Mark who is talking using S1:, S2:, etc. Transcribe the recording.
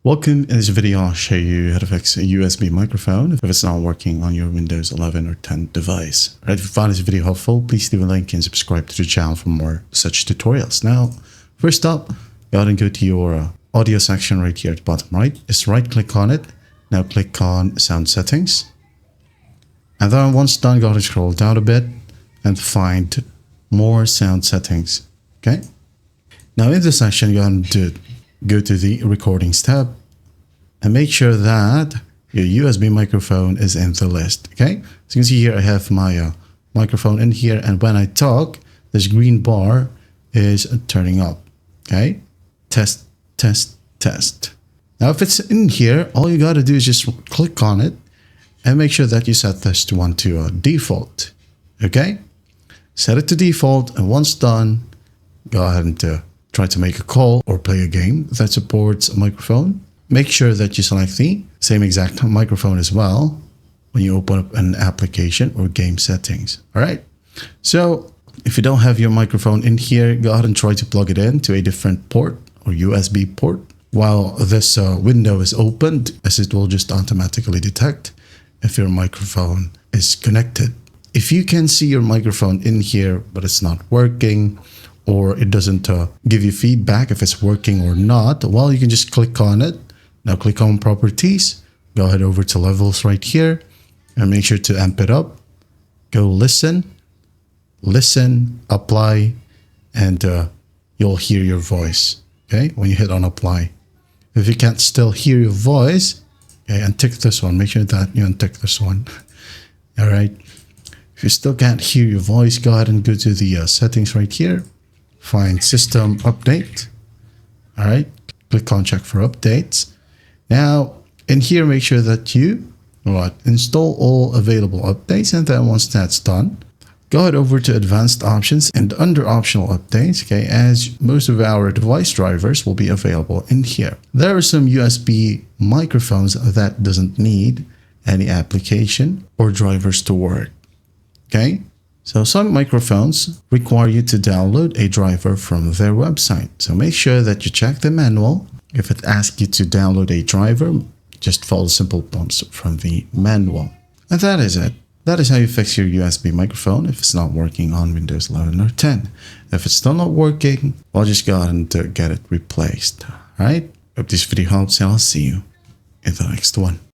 S1: Welcome. In this video, I'll show you how to fix a USB microphone if it's not working on your Windows 11 or 10 device. Alright, if you found this video helpful, please leave a like and subscribe to the channel for more such tutorials. Now, first up, go ahead and go to your audio section right here at the bottom right. Just right click on it. Now click on sound settings. And then once done, go ahead and scroll down a bit and find more sound settings. Okay. Now in this section, you're going to go to the recordings tab and make sure that your USB microphone is in the list. Okay, so you can see here I have my microphone in here, and when I talk, this green bar is turning up. Okay, test. Now if it's in here, all you got to do is just click on it and make sure that you set this to default. Okay, set it to default, and once done, go ahead and try to make a call or play a game that supports a microphone. Make sure that you select the same exact microphone as well when you open up an application or game settings. All right. So if you don't have your microphone in here, go ahead and try to plug it in to a different port or USB port while this window is opened, as it will just automatically detect if your microphone is connected. If you can see your microphone in here, but it's not working, or it doesn't give you feedback if it's working or not, well, you can just click on it. Now click on properties, go ahead over to levels right here, and make sure to amp it up. Go listen, apply, and you'll hear your voice, okay, when you hit on apply. If you can't still hear your voice, okay, untick this one. Make sure that you untick this one. All right. If you still can't hear your voice, go ahead and go to the settings right here. Find system update. All right, click on check for updates. Now in here, make sure that you install all available updates, and then once that's done, go ahead over to advanced options and under optional updates, okay, as most of our device drivers will be available in here. There are some USB microphones that doesn't need any application or drivers to work. Okay. So some microphones require you to download a driver from their website. So make sure that you check the manual. If it asks you to download a driver, just follow the simple prompts from the manual. And that is it. That is how you fix your USB microphone if it's not working on Windows 11 or 10. If it's still not working, well, just go ahead and get it replaced. All right. Hope this video helps, and I'll see you in the next one.